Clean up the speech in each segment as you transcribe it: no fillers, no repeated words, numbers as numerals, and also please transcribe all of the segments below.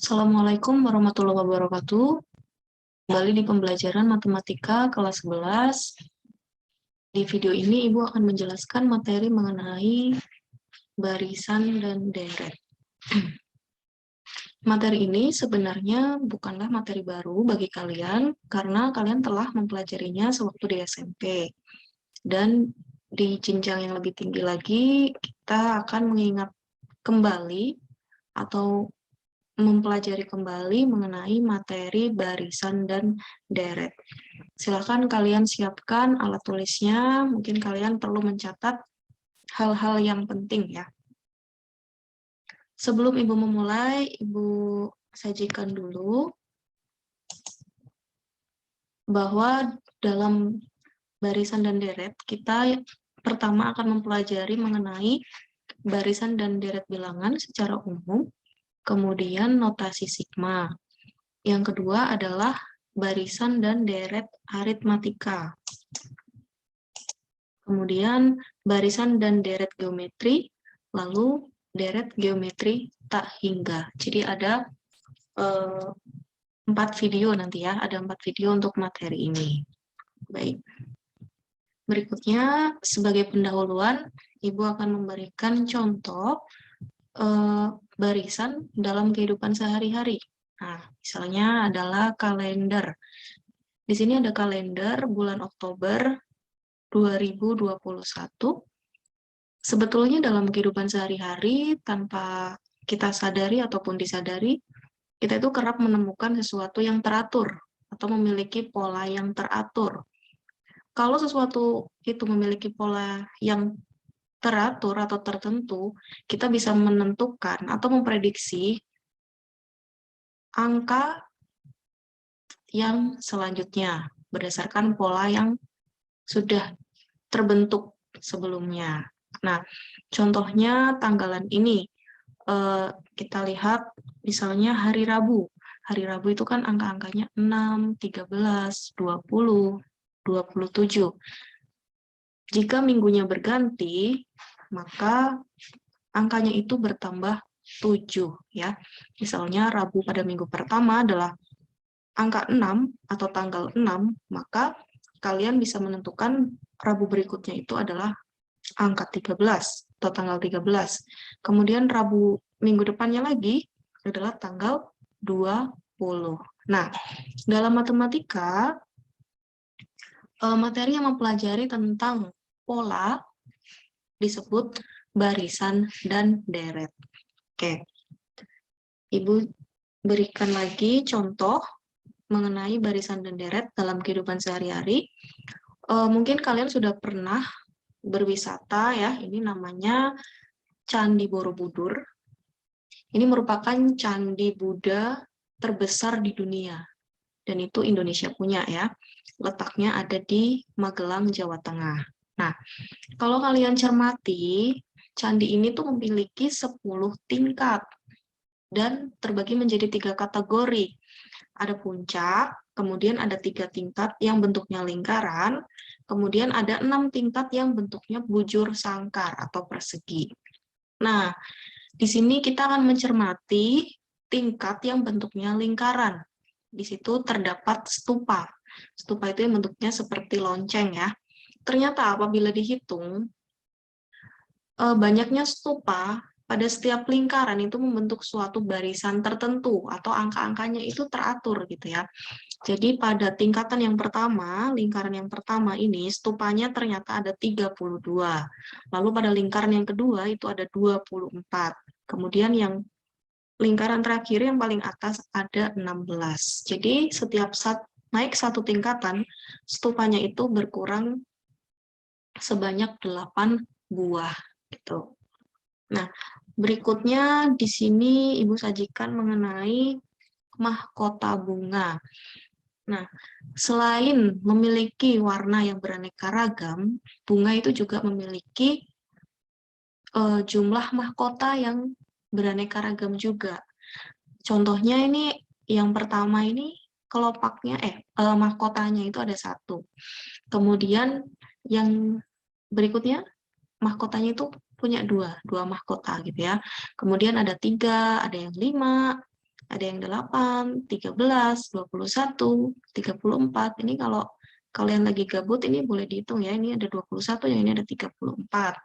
Assalamualaikum warahmatullahi wabarakatuh. Kembali di pembelajaran matematika kelas 11. Di video ini Ibu akan menjelaskan materi mengenai barisan dan deret. Materi ini sebenarnya bukanlah materi baru bagi kalian karena kalian telah mempelajarinya sewaktu di SMP. Dan di jenjang yang lebih tinggi lagi, kita akan mengingat kembali atau mempelajari kembali mengenai materi barisan dan deret. Silakan kalian siapkan alat tulisnya, mungkin kalian perlu mencatat hal-hal yang penting ya. Sebelum Ibu memulai, Ibu sajikan dulu bahwa dalam barisan dan deret, kita pertama akan mempelajari mengenai barisan dan deret bilangan secara umum, kemudian notasi sigma. Yang kedua adalah barisan dan deret aritmatika. Kemudian barisan dan deret geometri, lalu deret geometri tak hingga. Jadi ada 4 video nanti ya, ada 4 video untuk materi ini. Baik. Berikutnya, sebagai pendahuluan, Ibu akan memberikan contoh barisan dalam kehidupan sehari-hari. Nah, misalnya adalah kalender. Di sini ada kalender bulan Oktober 2021. Sebetulnya dalam kehidupan sehari-hari, tanpa kita sadari ataupun disadari, kita itu kerap menemukan sesuatu yang teratur atau memiliki pola yang teratur. Kalau sesuatu itu memiliki pola yang teratur atau tertentu, kita bisa menentukan atau memprediksi angka yang selanjutnya berdasarkan pola yang sudah terbentuk sebelumnya. Nah, contohnya tanggalan ini, kita lihat misalnya hari Rabu. Hari Rabu itu kan angka-angkanya 6, 13, 20, 27. Jika minggunya berganti, maka angkanya itu bertambah 7 ya. Misalnya Rabu pada minggu pertama adalah angka 6 atau tanggal 6, maka kalian bisa menentukan Rabu berikutnya itu adalah angka 13 atau tanggal 13. Kemudian Rabu minggu depannya lagi adalah tanggal 20. Nah, dalam matematika, materi yang mempelajari tentang pola disebut barisan dan deret. Oke. Ibu berikan lagi contoh mengenai barisan dan deret dalam kehidupan sehari-hari. Mungkin kalian sudah pernah berwisata ya, ini namanya Candi Borobudur. Ini merupakan candi Buddha terbesar di dunia, dan itu Indonesia punya ya. Letaknya ada di Magelang, Jawa Tengah. Nah, kalau kalian cermati, candi ini tuh memiliki 10 tingkat dan terbagi menjadi 3 kategori. Ada puncak, kemudian ada 3 tingkat yang bentuknya lingkaran, kemudian ada 6 tingkat yang bentuknya bujur sangkar atau persegi. Nah, di sini kita akan mencermati tingkat yang bentuknya lingkaran. Di situ terdapat stupa. Stupa itu yang bentuknya seperti lonceng ya. Ternyata apabila dihitung, banyaknya stupa pada setiap lingkaran itu membentuk suatu barisan tertentu atau angka-angkanya itu teratur gitu ya. Jadi pada tingkatan yang pertama, lingkaran yang pertama ini stupanya ternyata ada 32. Lalu pada lingkaran yang kedua itu ada 24. Kemudian yang lingkaran terakhir yang paling atas ada 16. Jadi setiap naik satu tingkatan, stupanya itu berkurang sebanyak 8 buah gitu. Nah, berikutnya di sini Ibu sajikan mengenai mahkota bunga. Nah, selain memiliki warna yang beraneka ragam, bunga itu juga memiliki jumlah mahkota yang beraneka ragam juga. Contohnya ini yang pertama ini kelopaknya, mahkotanya itu ada 1. Kemudian yang berikutnya mahkotanya itu punya dua mahkota gitu ya. Kemudian ada 3, ada yang 5, Ada yang 8, 13, 21, 34. Ini kalau kalian lagi gabut, ini boleh dihitung ya. Ini ada 21, yang ini ada 34.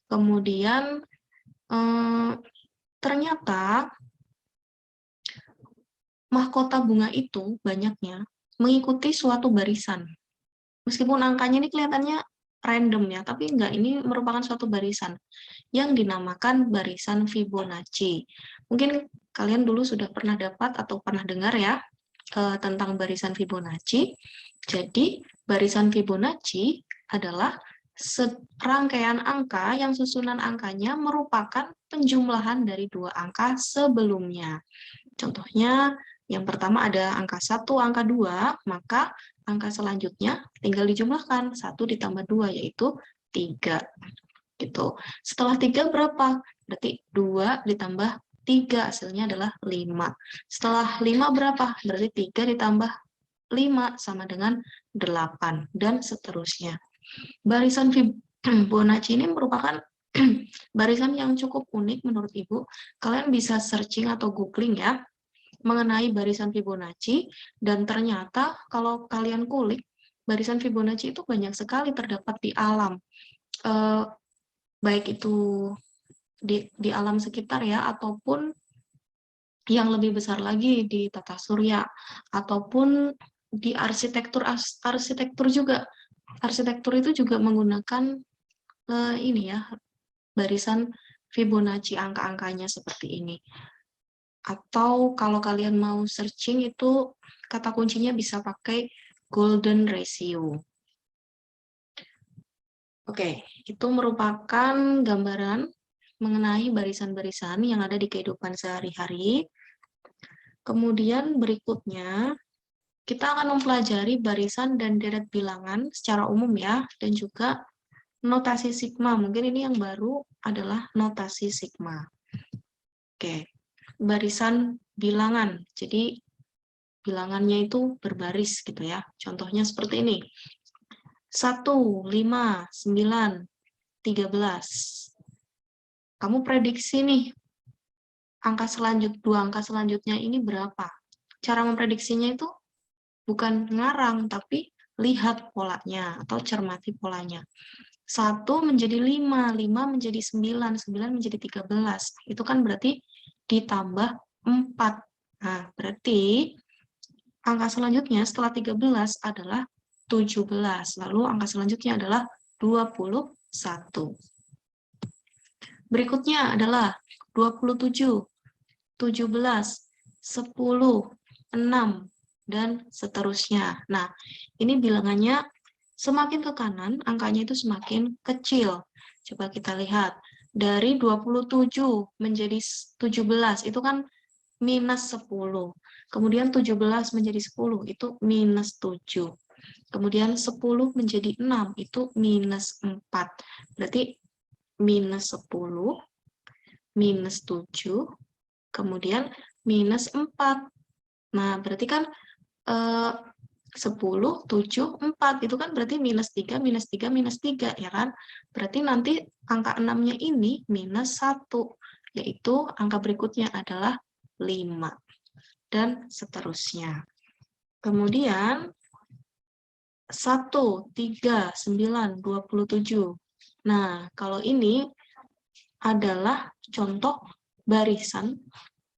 Kemudian, ternyata mahkota bunga itu banyaknya mengikuti suatu barisan. Meskipun angkanya ini kelihatannya random ya, tapi enggak, ini merupakan suatu barisan yang dinamakan barisan Fibonacci. Mungkin kalian dulu sudah pernah dapat atau pernah dengar ya tentang barisan Fibonacci. Jadi, barisan Fibonacci adalah serangkaian angka yang susunan angkanya merupakan penjumlahan dari dua angka sebelumnya. Contohnya, yang pertama ada angka 1, angka 2, maka angka selanjutnya tinggal dijumlahkan. 1 ditambah 2, yaitu 3. Gitu. Setelah 3 berapa? Berarti 2 ditambah 3, hasilnya adalah 5. Setelah 5 berapa? Berarti 3 ditambah 5 sama dengan 8, dan seterusnya. Barisan Fibonacci ini merupakan barisan yang cukup unik menurut Ibu. Kalian bisa searching atau googling ya, mengenai barisan Fibonacci, dan ternyata kalau kalian kulik, barisan Fibonacci itu banyak sekali terdapat di alam. Baik itu di alam sekitar ya, ataupun yang lebih besar lagi di tata surya, ataupun di arsitektur juga. Arsitektur itu juga menggunakan ini ya, barisan Fibonacci, angka-angkanya seperti ini. Atau kalau kalian mau searching itu kata kuncinya bisa pakai golden ratio. Oke, itu merupakan gambaran mengenai barisan-barisan yang ada di kehidupan sehari-hari. Kemudian berikutnya, kita akan mempelajari barisan dan deret bilangan secara umum ya, dan juga notasi sigma. Mungkin ini yang baru adalah notasi sigma. Oke, barisan bilangan. Jadi, bilangannya itu berbaris gitu ya. Contohnya seperti ini. 1, 5, 9, 13. Kamu prediksi nih, dua angka selanjutnya ini berapa? Cara memprediksinya itu bukan ngarang, tapi lihat polanya atau cermati polanya. 1 menjadi 5, 5 menjadi 9, 9 menjadi 13. Itu kan berarti ditambah 4. Nah, berarti angka selanjutnya setelah 13 adalah 17. Lalu angka selanjutnya adalah 21. Berikutnya adalah 27, 17, 10, 6, dan seterusnya. Nah, ini bilangannya semakin ke kanan, angkanya itu semakin kecil. Coba kita lihat. Dari 27 menjadi 17, itu kan minus 10. Kemudian 17 menjadi 10, itu minus 7. Kemudian 10 menjadi 6, itu minus 4. Berarti minus 10, minus 7, kemudian minus 4. Nah, berarti kan 10, 7, 4. Itu kan berarti minus 3, minus 3, minus 3, ya kan? Berarti nanti angka 6-nya ini minus 1, yaitu angka berikutnya adalah 5. Dan seterusnya. Kemudian 1, 3, 9, 27. Nah, kalau ini adalah contoh barisan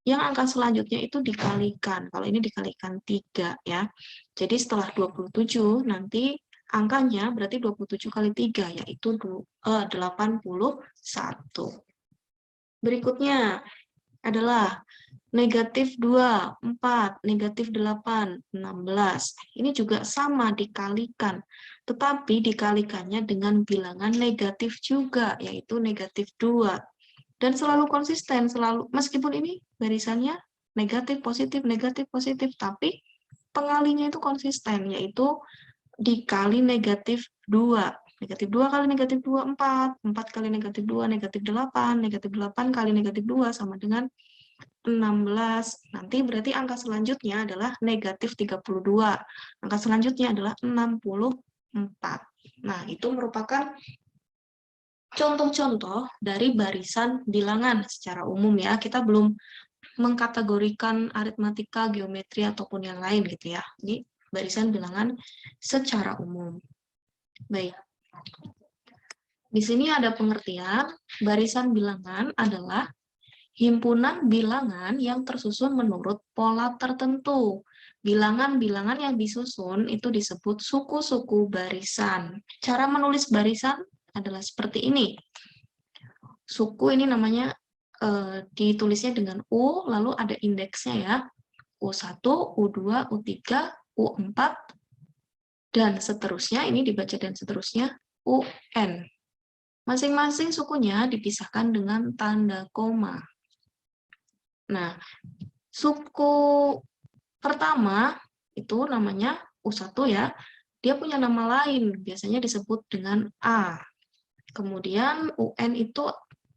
yang angka selanjutnya itu dikalikan. Kalau ini dikalikan 3 ya. Jadi setelah 27 nanti angkanya berarti 27 kali 3 yaitu 81. Berikutnya adalah negatif 2, 4, negatif 8, 16. Ini juga sama dikalikan, tetapi dikalikannya dengan bilangan negatif juga, yaitu negatif 2. Dan selalu konsisten, meskipun ini barisannya negatif, positif, tapi pengalinya itu konsisten, yaitu dikali negatif 2. Negatif 2 kali negatif 2, 4. 4 kali negatif 2, negatif 8. Negatif 8 kali negatif 2 sama dengan 16. Nanti berarti angka selanjutnya adalah negatif 32. Angka selanjutnya adalah 64. Nah, itu merupakan contoh-contoh dari barisan bilangan secara umum ya. Kita belum mengkategorikan aritmatika, geometri, ataupun yang lain gitu ya. Ini barisan bilangan secara umum. Baik. Di sini ada pengertian, barisan bilangan adalah himpunan bilangan yang tersusun menurut pola tertentu. Bilangan-bilangan yang disusun itu disebut suku-suku barisan. Cara menulis barisan adalah seperti ini. Suku ini namanya ditulisnya dengan U, lalu ada indeksnya ya. U1, U2, U3, U4, dan seterusnya. Ini dibaca dan seterusnya UN. Masing-masing sukunya dipisahkan dengan tanda koma. Nah, suku pertama itu namanya U1 ya. Dia punya nama lain, biasanya disebut dengan A. Kemudian UN itu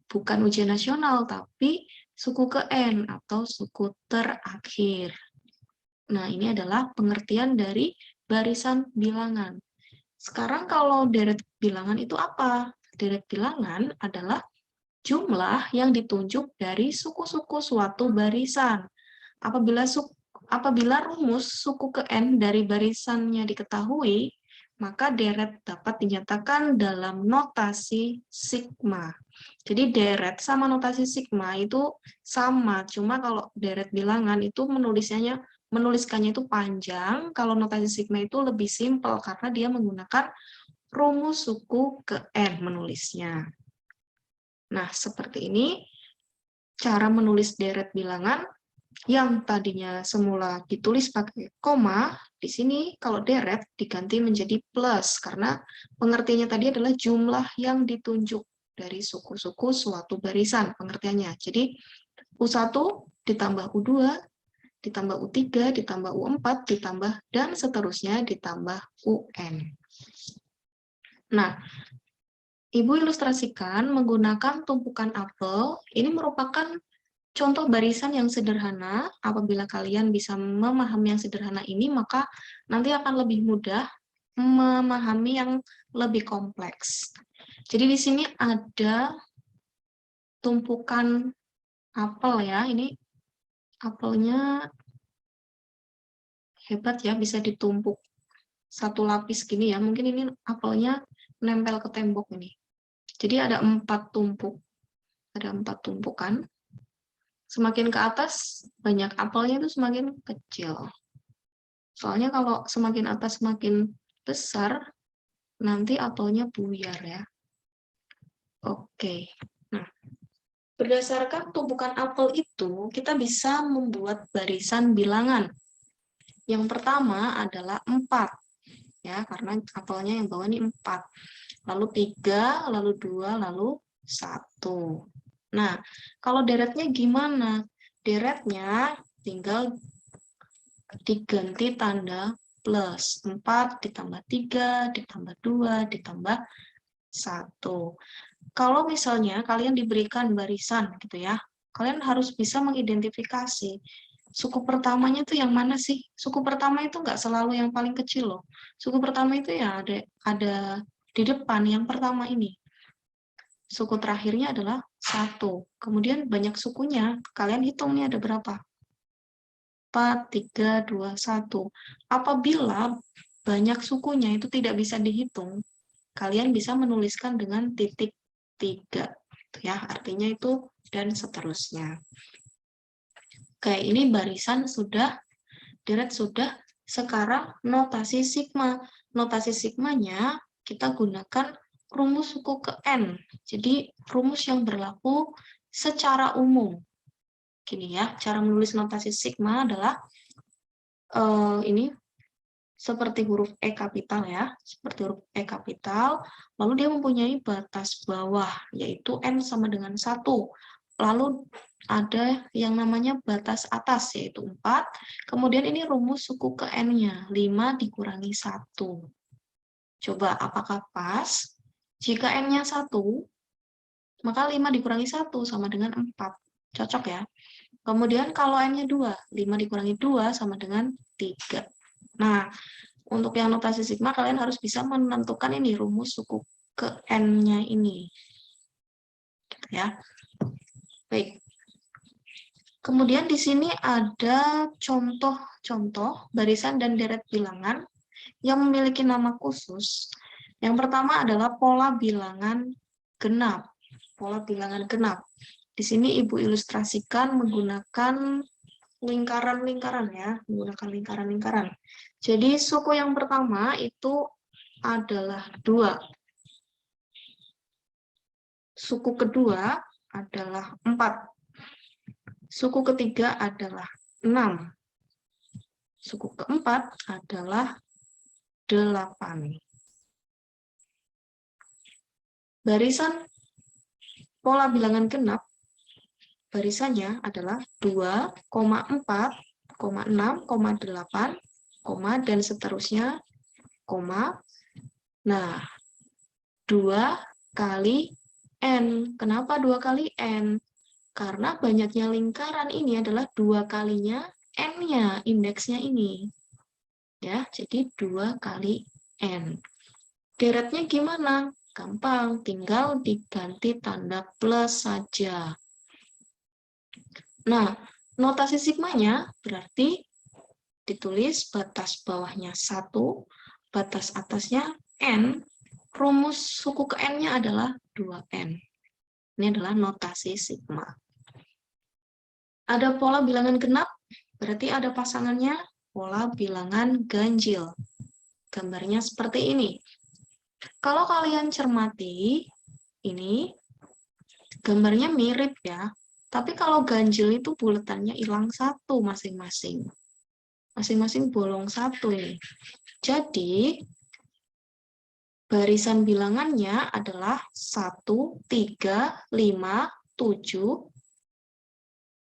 bukan ujian nasional, tapi suku ke N atau suku terakhir. Nah, ini adalah pengertian dari barisan bilangan. Sekarang kalau deret bilangan itu apa? Deret bilangan adalah jumlah yang ditunjuk dari suku-suku suatu barisan. Apabila rumus suku ke N dari barisannya diketahui, maka deret dapat dinyatakan dalam notasi sigma. Jadi deret sama notasi sigma itu sama, cuma kalau deret bilangan itu menuliskannya itu panjang, kalau notasi sigma itu lebih simpel karena dia menggunakan rumus suku ke N menulisnya. Nah, seperti ini cara menulis deret bilangan yang tadinya semula ditulis pakai koma, di sini kalau deret diganti menjadi plus, karena pengertiannya tadi adalah jumlah yang ditunjuk dari suku-suku suatu barisan, pengertiannya. Jadi, U1 ditambah U2, ditambah U3, ditambah U4, ditambah, dan seterusnya ditambah UN. Nah, Ibu ilustrasikan menggunakan tumpukan apel, ini merupakan contoh barisan yang sederhana. Apabila kalian bisa memahami yang sederhana ini, maka nanti akan lebih mudah memahami yang lebih kompleks. Jadi di sini ada tumpukan apel ya, ini apelnya hebat ya, bisa ditumpuk satu lapis gini ya, mungkin ini apelnya nempel ke tembok ini. Jadi ada 4 tumpuk, ada 4 tumpukan. Semakin ke atas, banyak apelnya itu semakin kecil. Soalnya kalau semakin atas semakin besar, nanti apelnya buyar ya. Oke. Nah, berdasarkan tumpukan apel itu, kita bisa membuat barisan bilangan. Yang pertama adalah 4. Ya, karena apelnya yang bawah ini 4. Lalu 3, lalu 2, lalu 1. Nah, kalau deretnya gimana? Deretnya tinggal diganti tanda plus. 4 ditambah 3, ditambah 2, ditambah 1. Kalau misalnya kalian diberikan barisan gitu ya, kalian harus bisa mengidentifikasi suku pertamanya itu yang mana sih? Suku pertama itu nggak selalu yang paling kecil loh. Suku pertama itu ya ada di depan yang pertama ini. Suku terakhirnya adalah 1. Kemudian banyak sukunya, kalian hitung nih ada berapa? 4, 3, 2, 1. Apabila banyak sukunya itu tidak bisa dihitung, kalian bisa menuliskan dengan titik 3. Ya, artinya itu dan seterusnya. Oke, ini barisan sudah, deret sudah. Sekarang notasi sigma. Notasi sigmanya kita gunakan rumus suku ke N. Jadi rumus yang berlaku secara umum. Gini ya, cara menulis notasi sigma adalah ini seperti huruf E kapital ya, seperti huruf E kapital, lalu dia mempunyai batas bawah, yaitu N sama dengan 1. Lalu ada yang namanya batas atas, yaitu 4. Kemudian ini rumus suku ke N-nya, 5 dikurangi 1. Coba, apakah pas? Jika N-nya 1, maka 5 dikurangi 1 sama dengan 4. Cocok ya? Kemudian kalau N-nya 2, 5 dikurangi 2 sama dengan 3. Nah, untuk yang notasi sigma, kalian harus bisa menentukan ini, rumus suku ke N-nya ini. Ya. Baik. Kemudian di sini ada contoh-contoh barisan dan deret bilangan yang memiliki nama khusus. Yang pertama adalah pola bilangan genap. Pola bilangan genap. Di sini Ibu ilustrasikan menggunakan lingkaran-lingkaran ya, menggunakan lingkaran-lingkaran. Jadi suku yang pertama itu adalah 2. Suku kedua adalah 4. Suku ketiga adalah 6. Suku keempat adalah 8. Barisan pola bilangan genap, barisannya adalah 2, 4, 6, 8, dan seterusnya, koma. Nah, 2 kali N. Kenapa 2 kali N? Karena banyaknya lingkaran ini adalah 2 kalinya N-nya, indeksnya ini. Ya, jadi 2 kali N. Deretnya gimana? Gampang, tinggal diganti tanda plus saja. Nah, notasi sigmanya berarti ditulis batas bawahnya 1, batas atasnya N, rumus suku ke N-nya adalah 2N. Ini adalah notasi sigma. Ada pola bilangan genap, berarti ada pasangannya pola bilangan ganjil. Gambarnya seperti ini. Kalau kalian cermati, ini gambarnya mirip ya. Tapi kalau ganjil itu buletannya hilang 1 masing-masing. Masing-masing bolong 1 ini. Jadi, barisan bilangannya adalah 1, 3, 5, 7,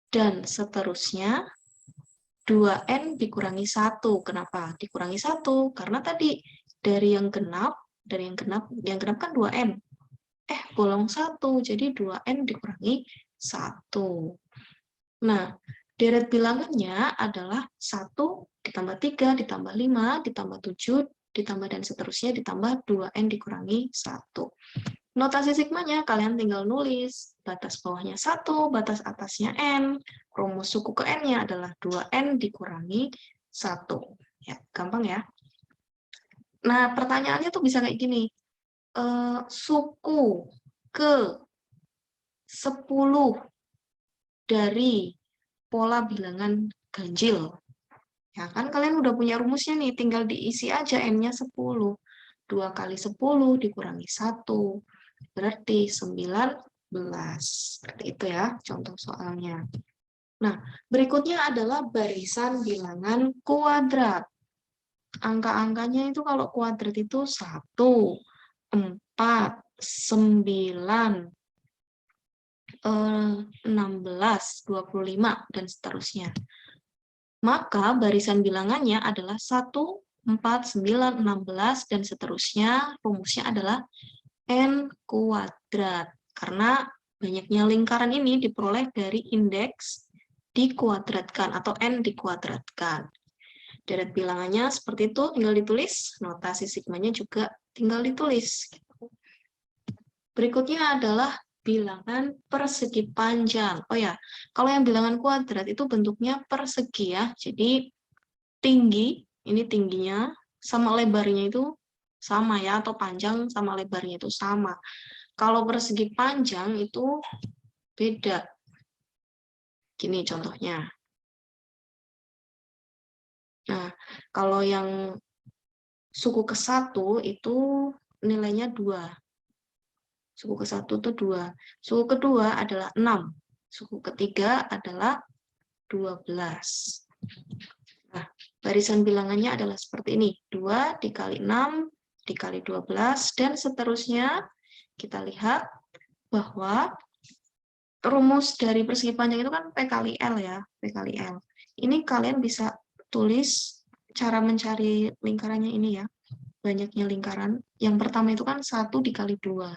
dan seterusnya 2N dikurangi 1. Kenapa? Dikurangi 1. Karena tadi dari yang genap kan 2N. Bolong 1, jadi 2N dikurangi 1. Nah, deret bilangannya adalah 1 ditambah 3, ditambah 5, ditambah 7, ditambah dan seterusnya, ditambah 2N dikurangi 1. Notasi sigmanya kalian tinggal nulis. Batas bawahnya 1, batas atasnya N. Rumus suku ke N-nya adalah 2N dikurangi 1. Ya, gampang ya. Nah, pertanyaannya tuh bisa kayak gini. Suku ke 10 dari pola bilangan ganjil. Ya kan kalian udah punya rumusnya nih, tinggal diisi aja N-nya 10. 2 kali 10 dikurangi 1, berarti 19. Seperti itu ya contoh soalnya. Nah, berikutnya adalah barisan bilangan kuadrat. Angka-angkanya itu kalau kuadrat itu 1, 4, 9, 16, 25, dan seterusnya. Maka barisan bilangannya adalah 1, 4, 9, 16, dan seterusnya. Rumusnya adalah N kuadrat. Karena banyaknya lingkaran ini diperoleh dari indeks dikuadratkan atau N dikuadratkan. Deret bilangannya seperti itu, tinggal ditulis. Notasi sigmanya juga tinggal ditulis. Berikutnya adalah bilangan persegi panjang. Oh ya, kalau yang bilangan kuadrat itu bentuknya persegi ya. Jadi tinggi, ini tingginya, sama lebarnya itu sama ya, atau panjang sama lebarnya itu sama. Kalau persegi panjang itu beda. Gini contohnya. Nah, kalau yang suku ke-1 itu nilainya 2. Suku ke-1 itu 2. Suku kedua adalah 6. Suku ketiga adalah 12. Nah, barisan bilangannya adalah seperti ini. 2 dikali 6 dikali 12 dan seterusnya. Kita lihat bahwa rumus dari persegi panjang itu kan P kali L ya. P kali L. Ini kalian bisa tulis cara mencari lingkarannya ini ya. Banyaknya lingkaran. Yang pertama itu kan 1 dikali 2.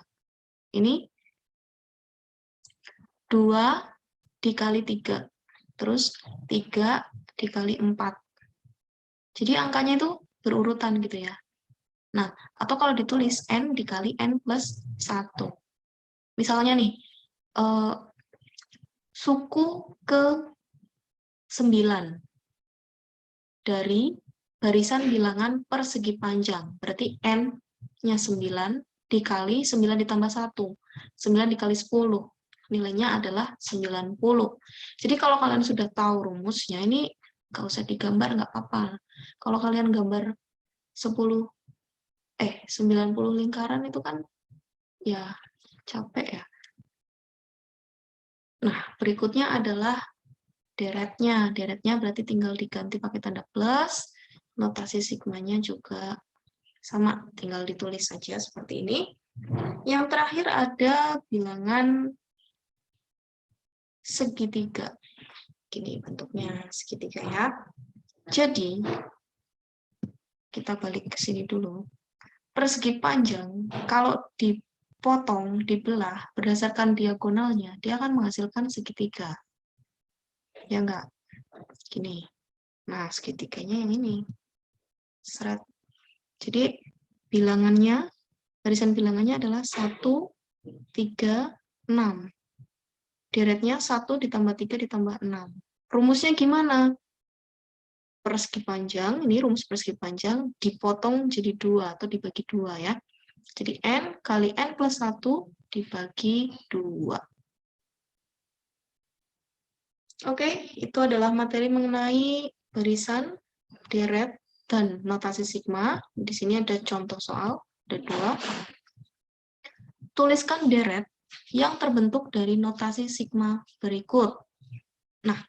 Ini 2 dikali 3. Terus 3 dikali 4. Jadi angkanya itu berurutan gitu ya. Nah, atau kalau ditulis N dikali N plus 1. Misalnya nih, suku ke 9 dari barisan bilangan persegi panjang. Berarti N-nya 9 dikali 9 ditambah 1. 9 dikali 10. Nilainya adalah 90. Jadi kalau kalian sudah tahu rumusnya, ini nggak usah digambar, nggak apa-apa. Kalau kalian gambar 90 lingkaran itu kan ya capek ya. Nah, berikutnya adalah deretnya. Deretnya berarti tinggal diganti pakai tanda plus. Notasi sigmanya juga sama, tinggal ditulis saja seperti ini. Yang terakhir ada bilangan segitiga. Gini bentuknya segitiga ya. Jadi, kita balik ke sini dulu. Persegi panjang, kalau dipotong, dibelah, berdasarkan diagonalnya, dia akan menghasilkan segitiga. Ya enggak? Gini. Nah, segitiganya yang ini. Seret. Jadi, bilangannya, barisan bilangannya adalah 1, 3, 6. Deretnya 1 ditambah 3 ditambah 6. Rumusnya gimana? Persegi panjang, ini rumus persegi panjang, dipotong jadi 2 atau dibagi 2 ya. Jadi N kali N plus 1 dibagi 2. Oke, itu adalah materi mengenai barisan, deret, dan notasi sigma. Di sini ada contoh soal, ada 2. Tuliskan deret yang terbentuk dari notasi sigma berikut. Nah,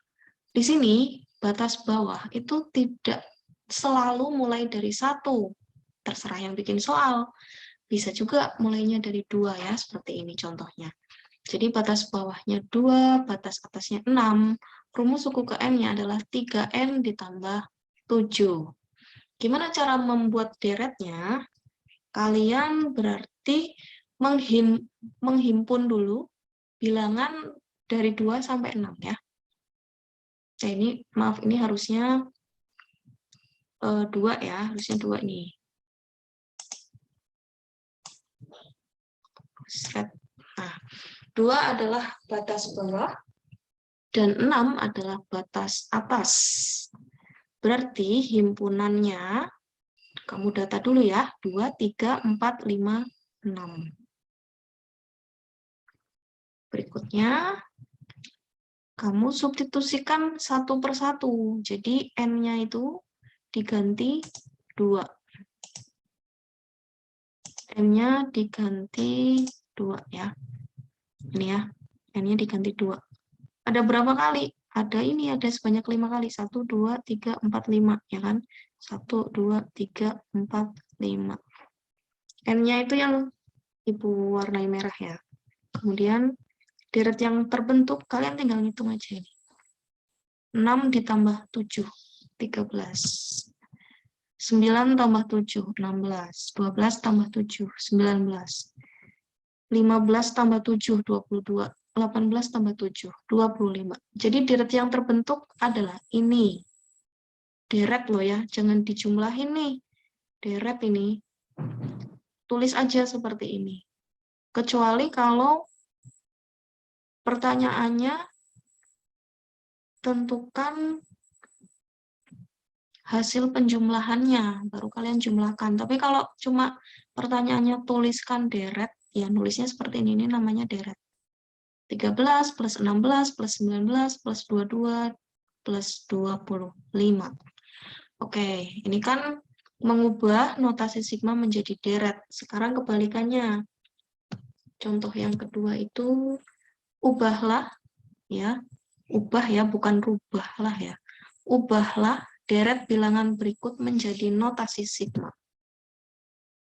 di sini batas bawah itu tidak selalu mulai dari 1. Terserah yang bikin soal. Bisa juga mulainya dari 2 ya, seperti ini contohnya. Jadi batas bawahnya 2, batas atasnya 6. Rumus suku ke N-nya adalah 3N ditambah 7. Gimana cara membuat deretnya? Kalian berarti menghimpun dulu bilangan dari 2 sampai 6 ya. Nah, ini maaf, ini harusnya 2 ya, harusnya 2 nih. Nah, 2 adalah batas bawah dan 6 adalah batas atas. Berarti himpunannya, kamu data dulu ya, 2, 3, 4, 5, 6. Berikutnya, kamu substitusikan satu per satu. Jadi N-nya itu diganti 2. N-nya diganti 2 ya. Ini ya, N-nya diganti 2. Ada berapa kali? Ada ini, ada sebanyak 5 kali. 1, 2, 3, 4, 5. Ya kan? 1, 2, 3, 4, 5. N-nya itu yang Ibu warnai merah ya. Kemudian deret yang terbentuk, kalian tinggal ngitung aja ini. 6 ditambah 7, 13. 9 tambah 7, 16. 12 tambah 7, 19. 15 tambah 7, 22. 18 tambah 7, 25. Jadi deret yang terbentuk adalah ini. Deret loh ya, jangan dijumlahin nih. Deret ini. Tulis aja seperti ini. Kecuali kalau pertanyaannya tentukan hasil penjumlahannya, baru kalian jumlahkan. Tapi kalau cuma pertanyaannya tuliskan deret, ya nulisnya seperti ini namanya deret. 13 plus 16 plus 19 plus 22 plus 25. Oke, ini kan mengubah notasi sigma menjadi deret. Sekarang kebalikannya. Contoh yang kedua itu ubahlah ya. Ubah ya, bukan rubahlah ya. Ubahlah deret bilangan berikut menjadi notasi sigma.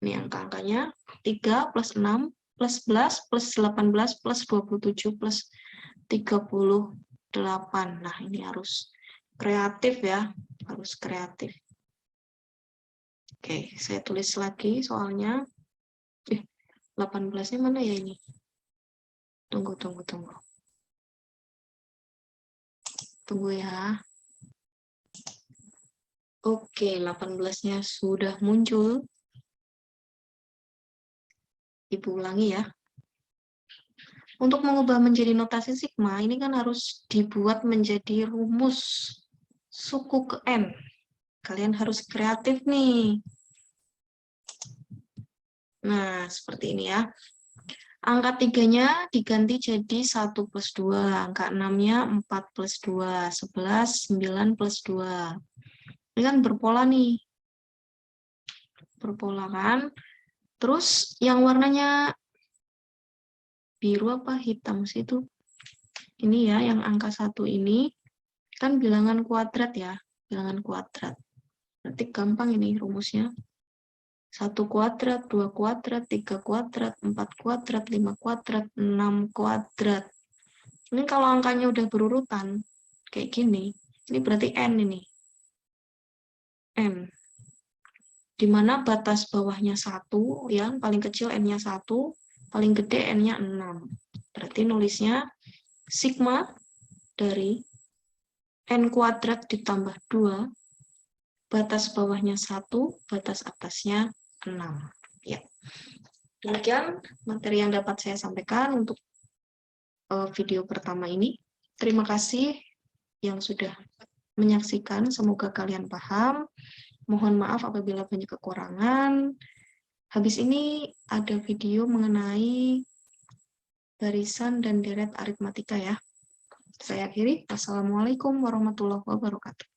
Ini angka-angkanya 3 plus 6 plus 11 plus 18 plus 27 plus 38. Nah, ini harus kreatif ya, harus kreatif. Oke, saya tulis lagi soalnya. 18-nya mana ya ini? Tunggu. Tunggu ya. Oke, 18-nya sudah muncul. Ibu ulangi ya. Untuk mengubah menjadi notasi sigma, ini kan harus dibuat menjadi rumus suku ke N. Kalian harus kreatif nih. Nah, seperti ini ya. Angka 3-nya diganti jadi 1 plus 2. Angka 6-nya 4 plus 2. 11, 9 plus 2. Ini kan berpola nih. Berpola kan. Terus yang warnanya biru apa hitam sih itu? Ini ya, yang angka 1 ini. Kan bilangan kuadrat ya. Bilangan kuadrat. Berarti gampang ini rumusnya. 1 kuadrat, 2 kuadrat, 3 kuadrat, 4 kuadrat, 5 kuadrat, 6 kuadrat. Ini kalau angkanya udah berurutan, kayak gini, ini berarti N ini. N. Dimana batas bawahnya 1, yang paling kecil N-nya 1, paling gede N-nya 6. Berarti nulisnya sigma dari N kuadrat ditambah 2, batas bawahnya 1, batas atasnya 6. Ya. Demikian materi yang dapat saya sampaikan untuk video pertama ini. Terima kasih yang sudah menyaksikan. Semoga kalian paham. Mohon maaf apabila banyak kekurangan. Habis ini ada video mengenai barisan dan deret aritmatika ya. Saya akhiri. Wassalamualaikum warahmatullahi wabarakatuh.